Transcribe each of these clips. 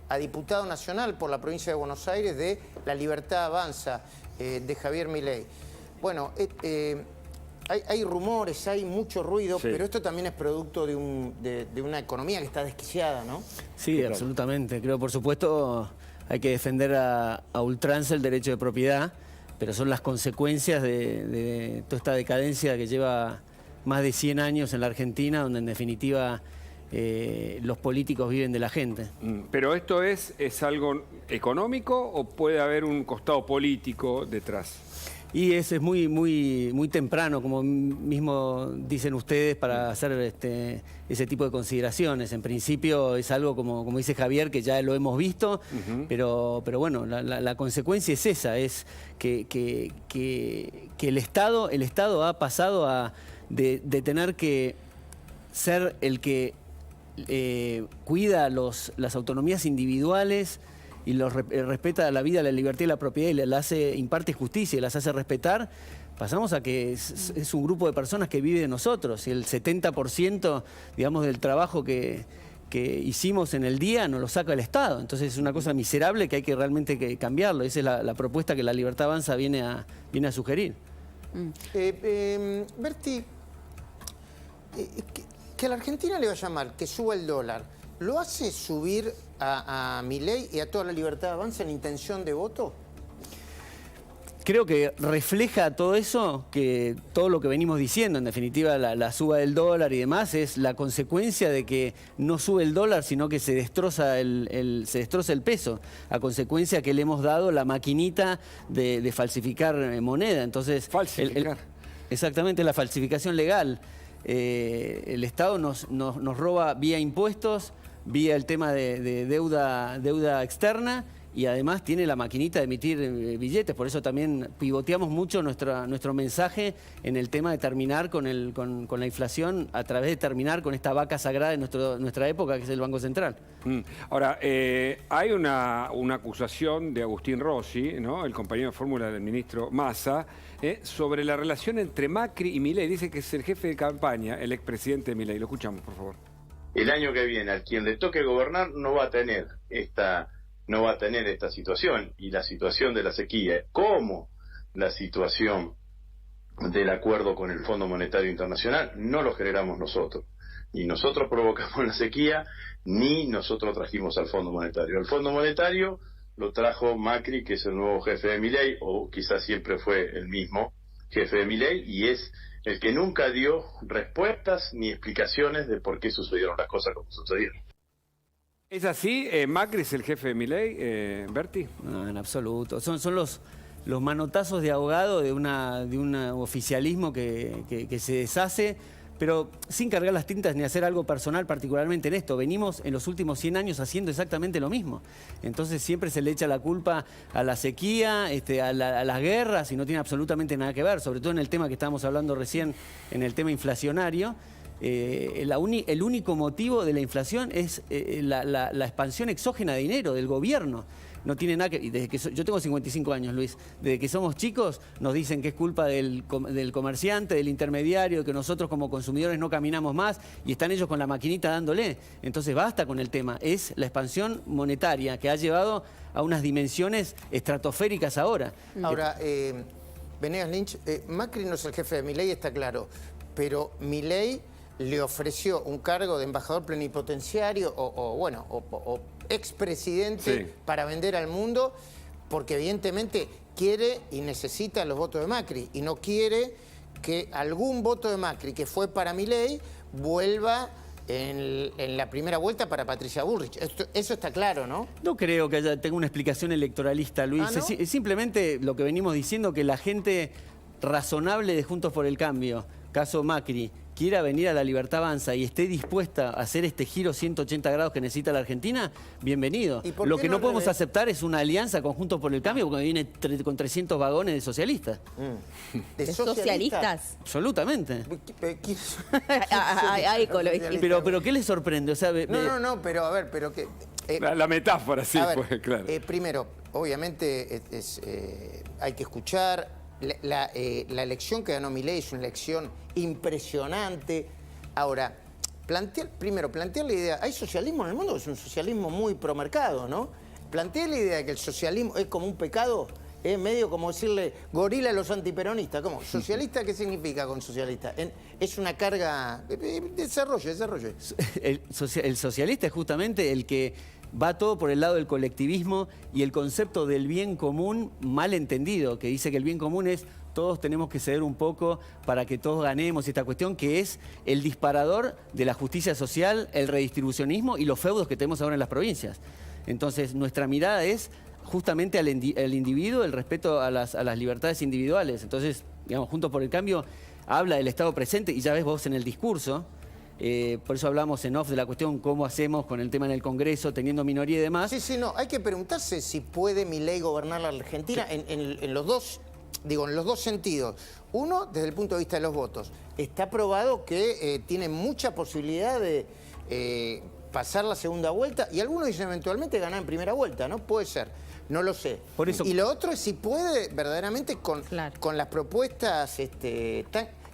a diputado nacional por la provincia de Buenos Aires de La Libertad Avanza, de Javier Milei. Bueno, hay rumores, hay mucho ruido, sí, pero esto también es producto de una economía que está desquiciada, ¿no? Sí, claro, absolutamente. Creo, por supuesto, hay que defender a ultranza el derecho de propiedad, pero son las consecuencias de toda esta decadencia que lleva más de 100 años en la Argentina, donde en definitiva los políticos viven de la gente. ¿Pero esto es algo económico o puede haber un costado político detrás? Y es muy temprano, como mismo dicen ustedes, para hacer ese tipo de consideraciones. En principio es algo, como dice Javier, que ya lo hemos visto, pero bueno, la consecuencia es esa, es que el Estado ha pasado de tener que ser el que cuida las autonomías individuales y respeta la vida, la libertad y la propiedad y imparte justicia y las hace respetar, pasamos a que es un grupo de personas que vive de nosotros y el 70%, digamos, del trabajo que hicimos en el día nos lo saca el Estado. Entonces es una cosa miserable que hay que realmente cambiarlo. Esa es la propuesta que La Libertad Avanza viene a sugerir. Berti, que a la Argentina le vaya mal, que suba el dólar, ¿lo hace subir a Milei y a toda La Libertad Avanza en intención de voto? Creo que refleja todo eso, que todo lo que venimos diciendo, en definitiva la suba del dólar y demás, es la consecuencia de que no sube el dólar, sino que se destroza el peso, a consecuencia que le hemos dado la maquinita de falsificar moneda. Entonces, falsificar. Exactamente, la falsificación legal. El Estado nos roba vía impuestos, vía el tema de deuda externa, y además tiene la maquinita de emitir billetes. Por eso también pivoteamos mucho nuestro mensaje en el tema de terminar con la inflación, a través de terminar con esta vaca sagrada de nuestra época, que es el Banco Central. Ahora, hay una acusación de Agustín Rossi, ¿no?, el compañero de fórmula del ministro Massa, sobre la relación entre Macri y Milei. Dice que es el jefe de campaña, el expresidente de Milei. Lo escuchamos, por favor. El año que viene, a quien le toque gobernar no va a tener esta situación, y la situación de la sequía, como la situación del acuerdo con el Fondo Monetario Internacional, no lo generamos nosotros. Ni nosotros provocamos la sequía, ni nosotros trajimos al Fondo Monetario. El Fondo Monetario lo trajo Macri, que es el nuevo jefe de Milei, o quizás siempre fue el mismo jefe de Milei, y es el que nunca dio respuestas ni explicaciones de por qué sucedieron las cosas como sucedieron. ¿Es así? ¿Macri es el jefe de Milei, Berti? No, en absoluto. Son los manotazos de ahogado de un oficialismo que se deshace, pero sin cargar las tintas ni hacer algo personal particularmente en esto. Venimos en los últimos 100 años haciendo exactamente lo mismo. Entonces siempre se le echa la culpa a la sequía, a las guerras, y no tiene absolutamente nada que ver, sobre todo en el tema que estábamos hablando recién, en el tema inflacionario. El único motivo de la inflación es la expansión exógena de dinero del gobierno. No tiene nada que... yo tengo 55 años, Luis. Desde que somos chicos nos dicen que es culpa del comerciante, del intermediario, que nosotros como consumidores no caminamos más, y están ellos con la maquinita dándole. Entonces basta con el tema. Es la expansión monetaria que ha llevado a unas dimensiones estratosféricas ahora. Ahora, Venegas Lynch, Macri no es el jefe de Milei, está claro, pero Milei le ofreció un cargo de embajador plenipotenciario o expresidente, sí, para vender al mundo, porque evidentemente quiere y necesita los votos de Macri, y no quiere que algún voto de Macri que fue para Milei vuelva en la primera vuelta para Patricia Bullrich. Eso está claro, ¿no? No creo que tenga una explicación electoralista, Luis. ¿Ah, no? Es simplemente lo que venimos diciendo, que la gente razonable de Juntos por el Cambio, caso Macri, quiera venir a La Libertad Avanza y esté dispuesta a hacer este giro 180 grados que necesita la Argentina, bienvenido. Lo que no podemos aceptar es una alianza con Juntos por el Cambio, porque viene con 300 vagones de socialistas. ¿De socialistas? Absolutamente. Pero ¿qué les sorprende? O sea, no, pero a ver, pero que... la metáfora, sí, ver, pues, claro. Primero, obviamente hay que escuchar. La elección que ganó Milei es una elección impresionante. Ahora, primero, plantear la idea, hay socialismo en el mundo, es un socialismo muy promercado, ¿no? Plantear la idea de que el socialismo es como un pecado, es medio como decirle gorila a los antiperonistas. ¿Cómo? ¿Socialista qué significa con socialista? Es una carga... Desarrolle. El socialista es justamente el que va todo por el lado del colectivismo y el concepto del bien común mal entendido, que dice que el bien común es todos tenemos que ceder un poco para que todos ganemos, esta cuestión que es el disparador de la justicia social, el redistribucionismo y los feudos que tenemos ahora en las provincias. Entonces, nuestra mirada es justamente al individuo, el respeto a las libertades individuales. Entonces, digamos, Juntos por el Cambio habla del Estado presente y ya ves vos en el discurso, por eso hablamos en off de la cuestión cómo hacemos con el tema en el Congreso, teniendo minoría y demás. Sí, no, hay que preguntarse si puede Milei gobernar la Argentina en los dos... Digo, en los dos sentidos. Uno, desde el punto de vista de los votos. Está probado que tiene mucha posibilidad de pasar la segunda vuelta y algunos dicen eventualmente ganar en primera vuelta, ¿no? Puede ser, no lo sé. Por eso... Y lo otro es si puede verdaderamente con las propuestas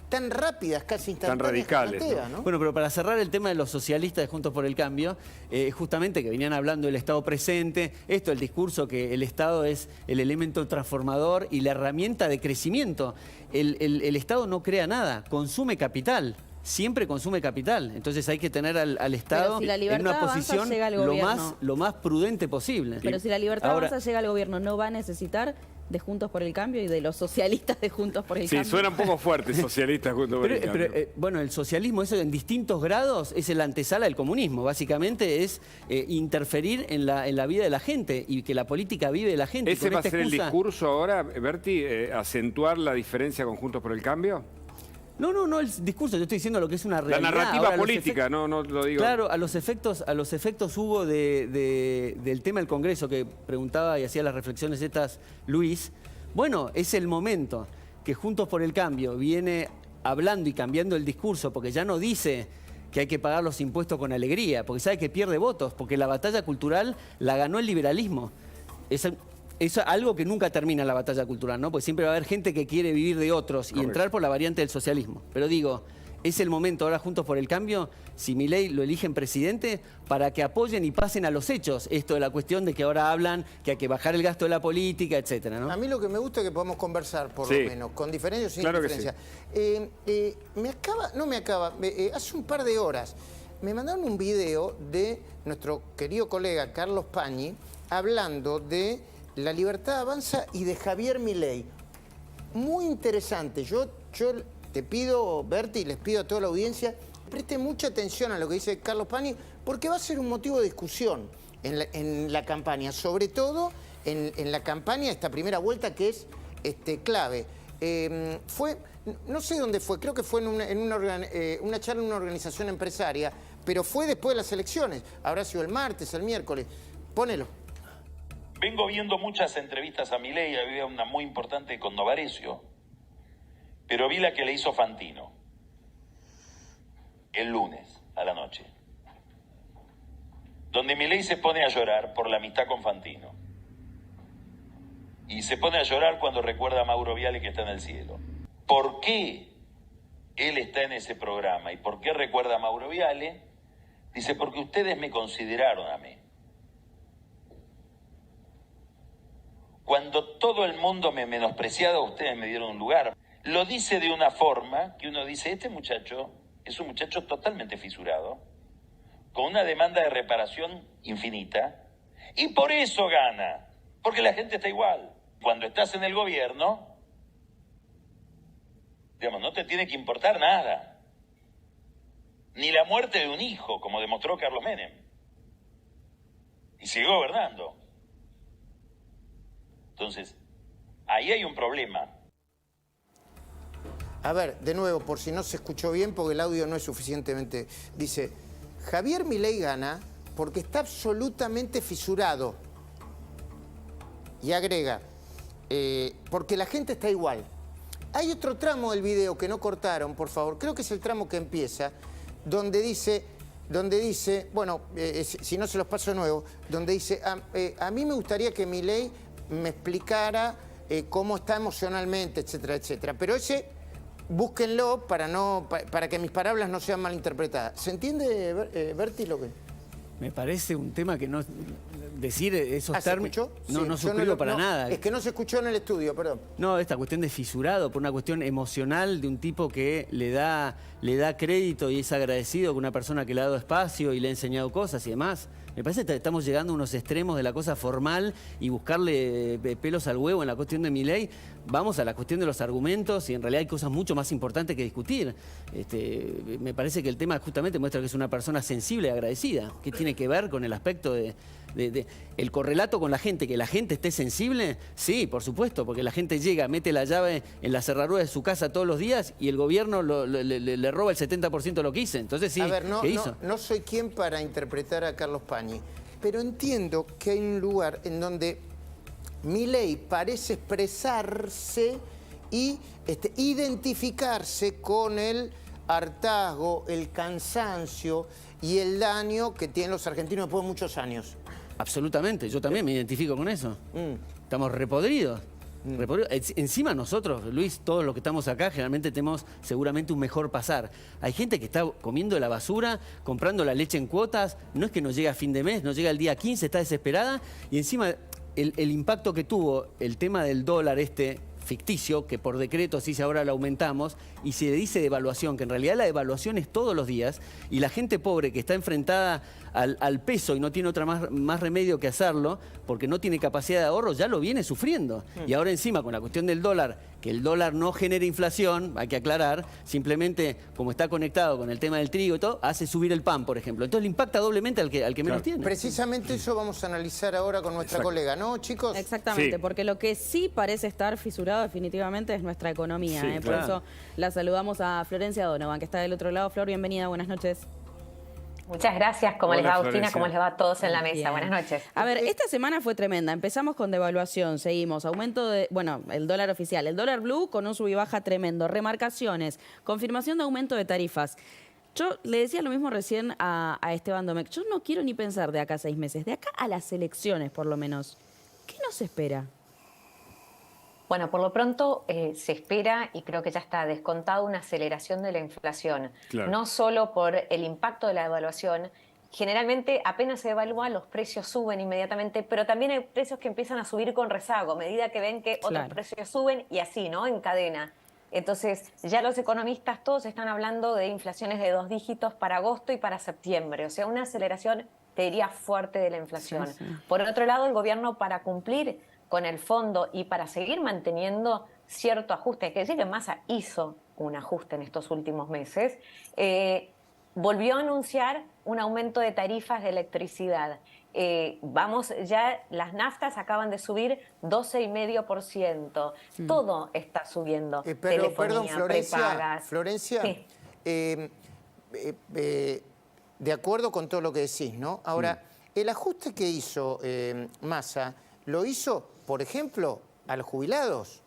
tan rápidas, casi instantáneas. Tan radicales, plantea, ¿no? ¿no? Bueno, pero para cerrar el tema de los socialistas de Juntos por el Cambio, justamente que venían hablando del Estado presente, el discurso que el Estado es el elemento transformador y la herramienta de crecimiento. El Estado no crea nada, consume capital. Siempre consume capital, entonces hay que tener al Estado si la en libertad una posición avanza, llega al gobierno. lo más prudente posible. Pero si la libertad Ahora, avanza, llega al gobierno, ¿no va a necesitar de Juntos por el Cambio y de los socialistas de Juntos por el Cambio? Sí, suena un poco fuerte socialistas Juntos por el Cambio. Pero, bueno, el socialismo, eso en distintos grados, es la antesala del comunismo. Básicamente es interferir en la vida de la gente y que la política vive de la gente. ¿Ese va a ser el discurso ahora, Berti, acentuar la diferencia con Juntos por el Cambio? No el discurso, yo estoy diciendo lo que es una realidad. La narrativa ahora, política, no lo digo. Claro, a los efectos hubo del tema del Congreso que preguntaba y hacía las reflexiones estas Luis. Bueno, es el momento que Juntos por el Cambio viene hablando y cambiando el discurso, porque ya no dice que hay que pagar los impuestos con alegría, porque sabe que pierde votos, porque la batalla cultural la ganó el liberalismo. Es algo que nunca termina la batalla cultural, ¿no? Porque siempre va a haber gente que quiere vivir de otros y entrar por la variante del socialismo. Pero digo, es el momento ahora Juntos por el Cambio, si Milei lo eligen presidente, para que apoyen y pasen a los hechos esto de la cuestión de que ahora hablan que hay que bajar el gasto de la política, etcétera, ¿no? A mí lo que me gusta es que podamos conversar, por lo menos, con diferencia o sin diferencia. Hace un par de horas me mandaron un video de nuestro querido colega Carlos Pañi hablando de La Libertad Avanza y de Javier Milei. Muy interesante. Yo te pido, Berti, y les pido a toda la audiencia, preste mucha atención a lo que dice Carlos Pañi, porque va a ser un motivo de discusión en la campaña, sobre todo en la campaña de esta primera vuelta que es clave. No sé dónde fue, creo que fue en una charla en una organización empresaria, pero fue después de las elecciones. Habrá sido el martes, el miércoles. Ponelo. Vengo viendo muchas entrevistas a Milei, había una muy importante con Novarecio, pero vi la que le hizo Fantino el lunes a la noche, donde Milei se pone a llorar por la amistad con Fantino y se pone a llorar cuando recuerda a Mauro Viale que está en el cielo. ¿Por qué él está en ese programa y por qué recuerda a Mauro Viale? Dice, porque ustedes me consideraron a mí. Cuando todo el mundo me menospreciaba, ustedes me dieron un lugar. Lo dice de una forma que uno dice, este muchacho es un muchacho totalmente fisurado, con una demanda de reparación infinita, y por eso gana, porque la gente está igual. Cuando estás en el gobierno, digamos, no te tiene que importar nada. Ni la muerte de un hijo, como demostró Carlos Menem. Y siguió gobernando. Entonces, ahí hay un problema. A ver, de nuevo, por si no se escuchó bien, porque el audio no es suficientemente... Dice, Javier Milei gana porque está absolutamente fisurado. Y agrega, porque la gente está igual. Hay otro tramo del video que no cortaron, por favor, creo que es el tramo que empieza, donde dice, bueno, si no se los paso de nuevo, donde dice, a mí me gustaría que Milei me explicara cómo está emocionalmente, etcétera, etcétera. Pero ese búsquenlo para que mis palabras no sean malinterpretadas. ¿Se entiende, Berti, lo que...? Me parece un tema que no... Decir esos ¿Se términos... escuchó? No, Sí, no yo suscribo para nada. Es que no se escuchó en el estudio, perdón. No, esta cuestión de fisurado por una cuestión emocional de un tipo que le da crédito y es agradecido con una persona que le ha dado espacio y le ha enseñado cosas y demás. Me parece que estamos llegando a unos extremos de la cosa formal y buscarle pelos al huevo en la cuestión de Milei. Vamos a la cuestión de los argumentos y en realidad hay cosas mucho más importantes que discutir. Me parece que el tema justamente muestra que es una persona sensible y agradecida. ¿Qué tiene que ver con el aspecto de el correlato con la gente? ¿Que la gente esté sensible? Sí, por supuesto, porque la gente llega, mete la llave en la cerradura de su casa todos los días y el gobierno le roba el 70% de lo que hizo. Entonces sí, a ver, ¿qué hizo? No soy quien para interpretar a Carlos Pañi, pero entiendo que hay un lugar en donde Milei parece expresarse y identificarse con el hartazgo, el cansancio y el daño que tienen los argentinos después de muchos años. Absolutamente, yo también me identifico con eso. Estamos repodridos. Encima nosotros, Luis, todos los que estamos acá, generalmente tenemos seguramente un mejor pasar. Hay gente que está comiendo la basura, comprando la leche en cuotas, no es que nos llega a fin de mes, nos llega el día 15, está desesperada, y encima el impacto que tuvo el tema del dólar ficticio, que por decreto sí ahora lo aumentamos, y se dice devaluación, que en realidad la devaluación es todos los días, y la gente pobre que está enfrentada al peso y no tiene otra más remedio que hacerlo, porque no tiene capacidad de ahorro, ya lo viene sufriendo. Y ahora encima con la cuestión del dólar, que el dólar no genera inflación, hay que aclarar, simplemente como está conectado con el tema del trigo y todo, hace subir el pan, por ejemplo. Entonces le impacta doblemente al que menos tiene. Precisamente eso vamos a analizar ahora con nuestra colega, ¿no, chicos? Exactamente, Sí. porque lo que sí parece estar fisurado definitivamente es nuestra economía. Sí, Por claro. eso la saludamos a Florencia Donovan, que está del otro lado. Flor, bienvenida, buenas noches. Muchas gracias. ¿Cómo les Hola, va, Agustina? Florencia. ¿Cómo les va a todos en la mesa? Bien. Buenas noches. A ver, esta semana fue tremenda. Empezamos con devaluación, seguimos. Aumento de, el dólar oficial. El dólar blue con un sub y baja tremendo. Remarcaciones. Confirmación de aumento de tarifas. Yo le decía lo mismo recién a Esteban Domecq. Yo no quiero ni pensar de acá a 6 meses. De acá a las elecciones, por lo menos. ¿Qué nos espera? Bueno, por lo pronto se espera, y creo que ya está descontado, una aceleración de la inflación. Claro. No solo por el impacto de la devaluación. Generalmente apenas se devalúa, los precios suben inmediatamente, pero también hay precios que empiezan a subir con rezago, a medida que ven que Claro. otros precios suben y así, ¿no? En cadena. Entonces, ya los economistas todos están hablando de inflaciones de 2 dígitos para agosto y para septiembre. O sea, una aceleración, te diría, fuerte de la inflación. Sí, sí. Por otro lado, el gobierno, para cumplir con el fondo y para seguir manteniendo cierto ajuste, hay que decir que Massa hizo un ajuste en estos últimos meses, volvió a anunciar un aumento de tarifas de electricidad. Las naftas acaban de subir 12,5%. Todo está subiendo. Pero, perdón, Telefonía, Florencia, prepagas. Sí. de acuerdo con todo lo que decís, ¿no? Ahora, el ajuste que hizo Massa, ¿lo hizo, por ejemplo, a los jubilados?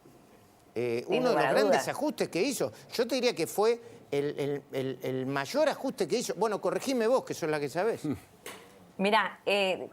Uno de los lugar a grandes dudas. ajustes que hizo. Yo te diría que fue el mayor ajuste que hizo. Bueno, corregime vos, que sos la que sabés. Mirá,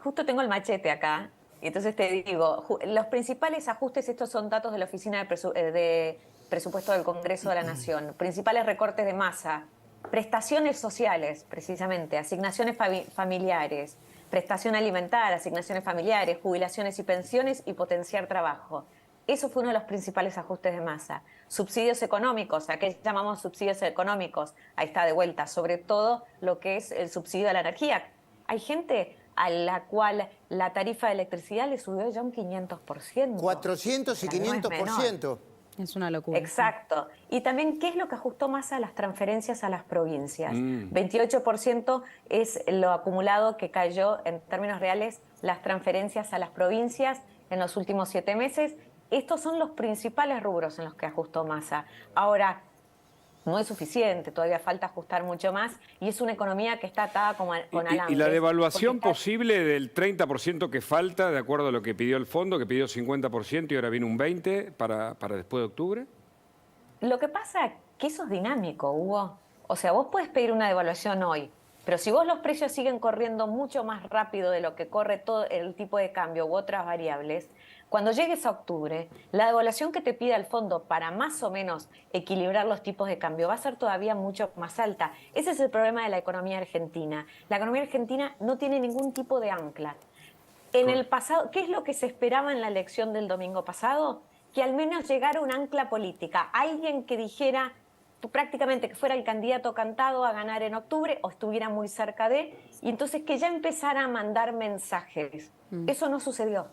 justo tengo el machete acá, y entonces te digo, los principales ajustes, estos son datos de la Oficina de Presupuesto del Congreso de la Nación, principales recortes de Massa, prestaciones sociales, precisamente, asignaciones familiares, prestación alimentaria, asignaciones familiares, jubilaciones y pensiones y potenciar trabajo. Eso fue uno de los principales ajustes de Massa. Subsidios económicos, ¿a qué llamamos subsidios económicos? Ahí está de vuelta, sobre todo lo que es el subsidio a la energía. Hay gente a la cual la tarifa de electricidad le subió ya un 500%. 400 y O sea, no es 500%. Es una locura. Exacto. Y también, ¿qué es lo que ajustó Massa? Las transferencias a las provincias. 28% es lo acumulado que cayó en términos reales las transferencias a las provincias en los últimos 7 meses. Estos son los principales rubros en los que ajustó Massa. Ahora, no es suficiente, todavía falta ajustar mucho más, y es una economía que está atada con alambres. ¿Y la devaluación porque está- posible del 30% que falta, de acuerdo a lo que pidió el fondo, que pidió 50% y ahora viene un 20% para después de octubre? Lo que pasa es que eso es dinámico, Hugo. O sea, vos podés pedir una devaluación hoy, Pero si vos los precios siguen corriendo mucho más rápido de lo que corre todo el tipo de cambio u otras variables, cuando llegues a octubre, la devaluación que te pida el fondo para más o menos equilibrar los tipos de cambio va a ser todavía mucho más alta. Ese es el problema de la economía argentina. La economía argentina no tiene ningún tipo de ancla. En el pasado, ¿qué es lo que se esperaba en la elección del domingo pasado? Que al menos llegara un ancla política, alguien que dijera prácticamente que fuera el candidato cantado a ganar en octubre o estuviera muy cerca de, y entonces que ya empezara a mandar mensajes. Eso no sucedió.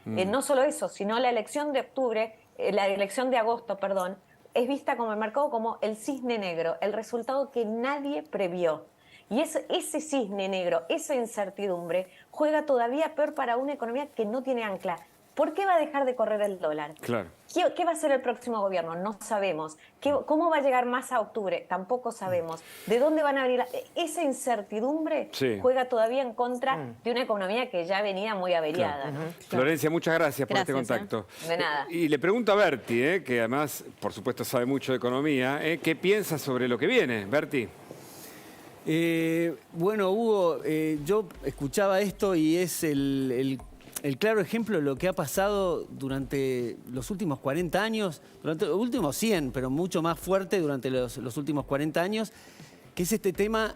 No solo eso, sino la elección de octubre, la elección de agosto, perdón, es vista como el mercado como el cisne negro, el resultado que nadie previó. Y ese cisne negro, esa incertidumbre, juega todavía peor para una economía que no tiene ancla. ¿Por qué va a dejar de correr el dólar? Claro. ¿Qué va a hacer el próximo gobierno? No sabemos. ¿Cómo va a llegar más a octubre? Tampoco sabemos. ¿De dónde van a abrir? Esa incertidumbre juega todavía en contra de una economía que ya venía muy averiada. Claro. Florencia, muchas gracias por este contacto. De nada. Y le pregunto a Berti, que además, por supuesto, sabe mucho de economía, ¿qué piensa sobre lo que viene, Berti? Bueno, Hugo, yo escuchaba esto y es el claro ejemplo de lo que ha pasado durante los últimos 40 años, durante los últimos 100, pero mucho más fuerte durante los últimos 40 años, que es este tema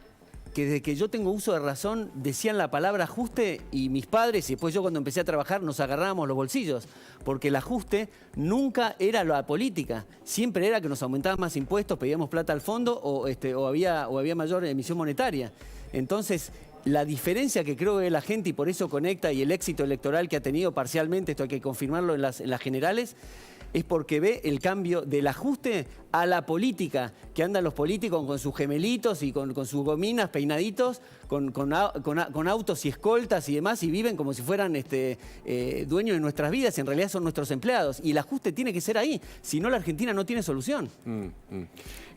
que desde que yo tengo uso de razón decían la palabra ajuste y mis padres y después yo cuando empecé a trabajar nos agarrábamos los bolsillos, porque el ajuste nunca era la política, siempre era que nos aumentaban más impuestos, pedíamos plata al fondo o había mayor emisión monetaria. Entonces, la diferencia que creo que la gente, y por eso conecta, y el éxito electoral que ha tenido parcialmente, esto hay que confirmarlo en las generales, es porque ve el cambio del ajuste a la política, que andan los políticos con sus gemelitos y con sus gominas, peinaditos, con autos y escoltas y demás, y viven como si fueran dueños de nuestras vidas, y en realidad son nuestros empleados. Y el ajuste tiene que ser ahí, si no la Argentina no tiene solución.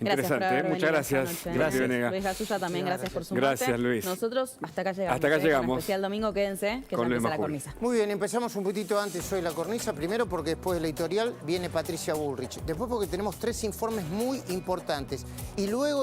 Interesante, muchas gracias. Gracias. Luis Gasulla también, gracias por sumarte. Gracias, Luis. Nosotros hasta acá llegamos. Hasta acá llegamos. Con el especial domingo, quédense, que ya empieza la cornisa. Muy bien, empezamos un poquitito antes hoy la cornisa. Primero porque después del editorial viene Patricia Bullrich. Después porque tenemos 3 informes muy importantes. Y luego